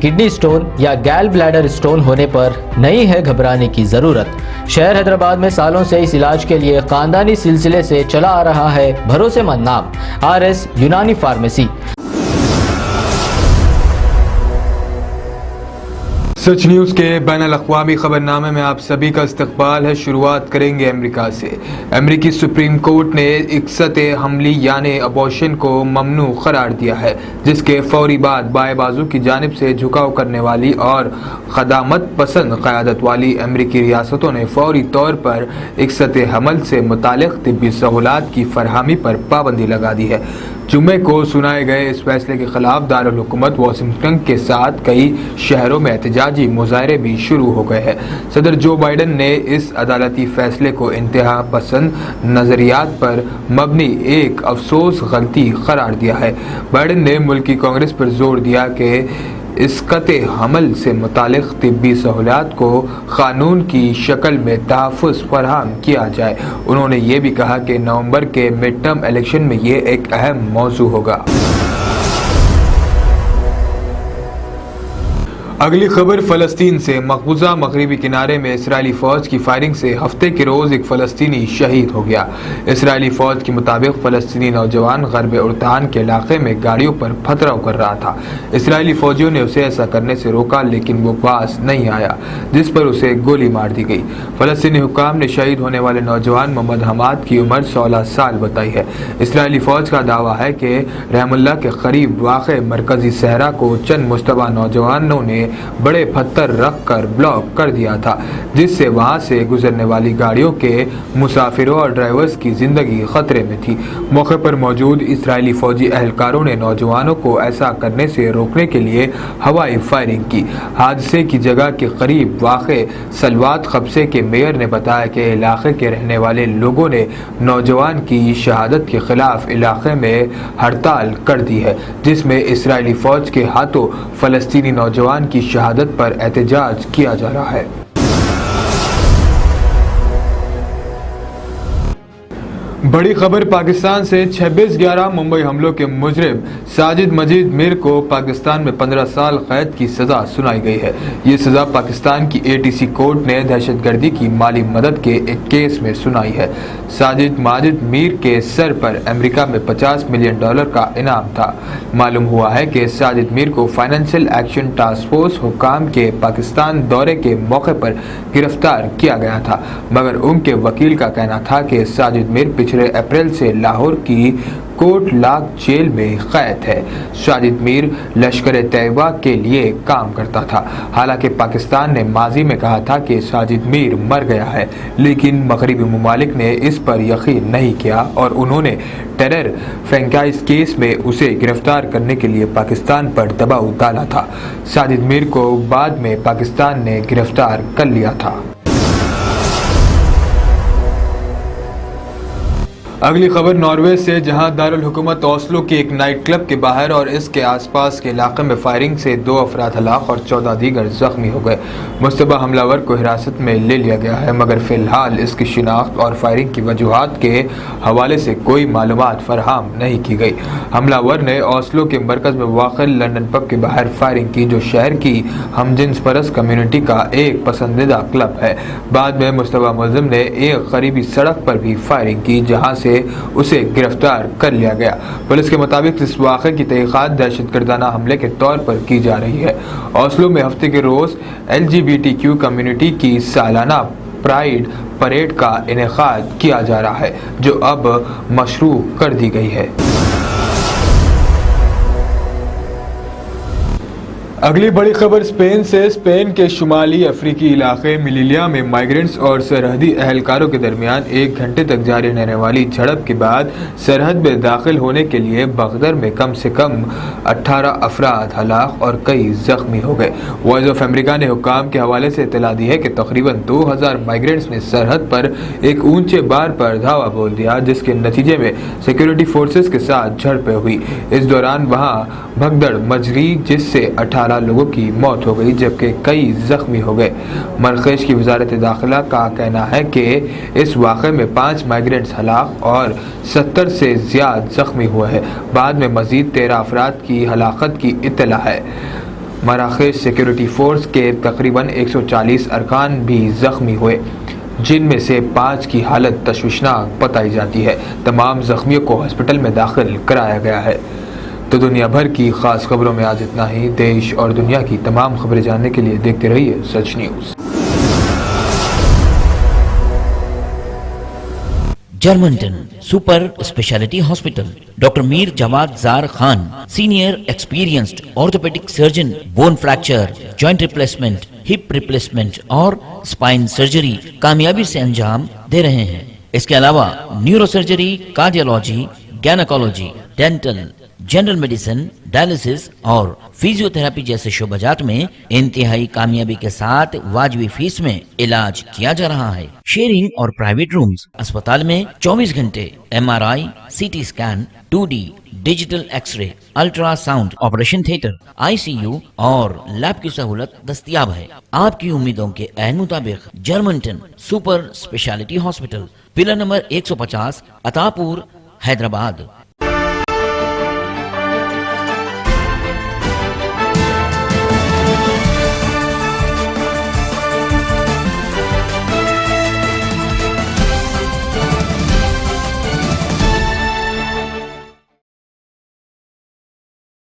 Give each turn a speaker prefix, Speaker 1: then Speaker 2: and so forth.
Speaker 1: Kidney stone یا گیل bladder stone ہونے پر نہیں ہے گھبرانے کی ضرورت۔ شہر حیدرآباد میں سالوں سے اس علاج کے لیے خاندانی سلسلے سے چلا آ رہا ہے بھروسے مند نام RS یونانی فارمیسی۔
Speaker 2: سچ نیوز کے بین الاقوامی خبرنامے میں آپ سبھی کا استقبال ہے۔ شروعات کریں گے امریکہ سے۔ امریکی سپریم کورٹ نے عقصت حملی یعنی ابورشن کو ممنوع قرار دیا ہے، جس کے فوری بعد بائیں بازو کی جانب سے جھکاؤ کرنے والی اور قدامت پسند قیادت والی امریکی ریاستوں نے فوری طور پر عقصت حمل سے متعلق طبی سہولات کی فراہمی پر پابندی لگا دی ہے۔ جمعے کو سنائے گئے اس فیصلے کے خلاف دارالحکومت واشنگٹن کے ساتھ کئی شہروں میں احتجاجی مظاہرے بھی شروع ہو گئے ہیں۔ صدر جو بائیڈن نے اس عدالتی فیصلے کو انتہا پسند نظریات پر مبنی ایک افسوس غلطی قرار دیا ہے۔ بائیڈن نے ملکی کانگریس پر زور دیا کہ عقصت حمل سے متعلق طبی سہولات کو قانون کی شکل میں تحفظ فراہم کیا جائے۔ انہوں نے یہ بھی کہا کہ نومبر کے مڈ ٹرم الیکشن میں یہ ایک اہم موضوع ہوگا۔ اگلی خبر فلسطین سے۔ مقبوضہ مغربی کنارے میں اسرائیلی فوج کی فائرنگ سے ہفتے کے روز ایک فلسطینی شہید ہو گیا۔ اسرائیلی فوج کے مطابق فلسطینی نوجوان غرب اردان کے علاقے میں گاڑیوں پر پتھراؤ کر رہا تھا۔ اسرائیلی فوجیوں نے اسے ایسا کرنے سے روکا، لیکن وہ پاس نہیں آیا، جس پر اسے گولی مار دی گئی۔ فلسطینی حکام نے شہید ہونے والے نوجوان محمد حماد کی عمر 16 سال بتائی ہے۔ اسرائیلی فوج کا دعویٰ ہے کہ رحم اللہ کے قریب واقع مرکزی صحرا کو چند مشتبہ نوجوانوں نے بڑے پتھر رکھ کر بلاک کر دیا تھا، جس سے وہاں سے گزرنے والی گاڑیوں کے مسافروں اور ڈرائیورز کی زندگی خطرے میں تھی۔ موقع پر موجود اسرائیلی فوجی اہلکاروں نے نوجوانوں کو ایسا کرنے سے روکنے کے لیے ہوائی فائرنگ کی۔ حادثے کی جگہ کے قریب واقع سلوات قبضے کے میئر نے بتایا کہ علاقے کے رہنے والے لوگوں نے نوجوان کی شہادت کے خلاف علاقے میں ہڑتال کر دی ہے، جس میں اسرائیلی فوج کے ہاتھوں فلسطینی نوجوان کی شہادت پر احتجاج کیا جا رہا ہے۔ بڑی خبر پاکستان سے۔ 26/11 ممبئی حملوں کے مجرم ساجد مجید میر کو پاکستان میں 15 سال قید کی سزا سنائی گئی ہے۔ یہ سزا پاکستان کی ATC کورٹ نے دہشت گردی کی مالی مدد کے ایک کیس میں سنائی ہے۔ ساجد ماجد میر کے سر پر امریکہ میں $50 ملین کا انعام تھا۔ معلوم ہوا ہے کہ ساجد میر کو فائنینشیل ایکشن ٹاسک فورس حکام کے پاکستان دورے کے موقع پر گرفتار کیا گیا تھا، مگر ان کے وکیل کا کہنا تھا کہ ساجد میر پچھلے اپریل سے لاہور کی کوٹ لاک جیل میں قید ہے۔ ساجد میر لشکر طیبہ کے لیے کام کرتا تھا۔ حالانکہ پاکستان نے ماضی میں کہا تھا کہ ساجد میر مر گیا ہے، لیکن مغربی ممالک نے اس پر یقین نہیں کیا اور انہوں نے ٹیرر فرینچائز کیس میں اسے گرفتار کرنے کے لیے پاکستان پر دباؤ ڈالا تھا۔ ساجد میر کو بعد میں پاکستان نے گرفتار کر لیا تھا۔ اگلی خبر ناروے سے، جہاں دارالحکومت اوسلو کے ایک نائٹ کلب کے باہر اور اس کے آس پاس کے علاقے میں فائرنگ سے 2 افراد ہلاک اور 14 دیگر زخمی ہو گئے۔ مشتبہ حملہ ور کو حراست میں لے لیا گیا ہے، مگر فی الحال اس کی شناخت اور فائرنگ کی وجوہات کے حوالے سے کوئی معلومات فراہم نہیں کی گئی۔ حملہ ور نے اوسلو کے مرکز میں واقع لندن پب کے باہر فائرنگ کی، جو شہر کی ہم جنس پرست کمیونٹی کا ایک پسندیدہ کلب ہے۔ بعد میں مشتبہ ملزم نے ایک قریبی سڑک پر بھی فائرنگ کی، جہاں سے اسے گرفتار کر لیا گیا۔ پولیس کے مطابق اس واقعے کی تحقیقات دہشت گردانہ حملے کے طور پر کی جا رہی ہے۔ اوسلو میں ہفتے کے روز LGBTQ کمیونٹی کی سالانہ پرائیڈ پریڈ کا انعقاد کیا جا رہا ہے، جو اب مشروع کر دی گئی ہے۔ اگلی بڑی خبر اسپین سے۔ اسپین کے شمالی افریقی علاقے ملیلیا میں مائیگرنٹس اور سرحدی اہلکاروں کے درمیان 1 گھنٹے تک جاری رہنے والی جھڑپ کے بعد سرحد میں داخل ہونے کے لیے بغدر میں کم سے کم 18 افراد ہلاک اور کئی زخمی ہو گئے۔ وائس آف امریکہ نے حکام کے حوالے سے اطلاع دی ہے کہ تقریباً 2000 مائیگرنٹس نے سرحد پر ایک اونچے بار پر دھاوا بول دیا، جس کے نتیجے میں سیکورٹی فورسز کے ساتھ جھڑپیں ہوئی۔ اس دوران وہاں بھگدڑ مچ گئی، جس سے 18 لوگوں کی موت ہو گئی، جبکہ کئی زخمی ہو گئے۔ مراکش کی وزارت داخلہ کا کہنا ہے کہ اس واقعے میں 5 مائیگرنٹس ہلاک اور 70 سے زیادہ زخمی ہوئے ہیں۔ بعد میں مزید 13 افراد کی ہلاکت کی اطلاع ہے۔ مراکز سیکیورٹی فورس کے تقریباً 140 ارکان بھی زخمی ہوئے، جن میں سے 5 کی حالت تشویشناک بتائی جاتی ہے۔ تمام زخمیوں کو ہسپتال میں داخل کرایا گیا ہے۔ تو دنیا بھر کی خاص خبروں میں آج اتنا ہی۔ دیش اور دنیا کی تمام خبریں جاننے کے لیے دیکھتے رہیے سچ نیوز۔
Speaker 3: جرمنٹن super speciality hospital, doctor Mir Jawad Zar Khan, senior experienced orthopaedic surgeon, bone fracture, joint replacement, hip replacement اور اسپائن سرجری کامیابی سے انجام دے رہے ہیں۔ اس کے علاوہ neuro surgery, cardiology, gynaecology, dental, general medicine, dialysis اور فیزیو تھراپی جیسے شعبات میں انتہائی کامیابی کے ساتھ واجبی فیس میں علاج کیا جا رہا ہے۔ شیئرنگ اور پرائیویٹ رومز، اسپتال میں 24 گھنٹے MRI، CT scan, 2D digital X ray, ultra sound, operation theatre, ICU اور لیب کی سہولت دستیاب ہے۔ آپ کی امیدوں کے عین مطابق جرمنٹن super speciality hospital, pillar number 150، عطا پور، حیدرآباد۔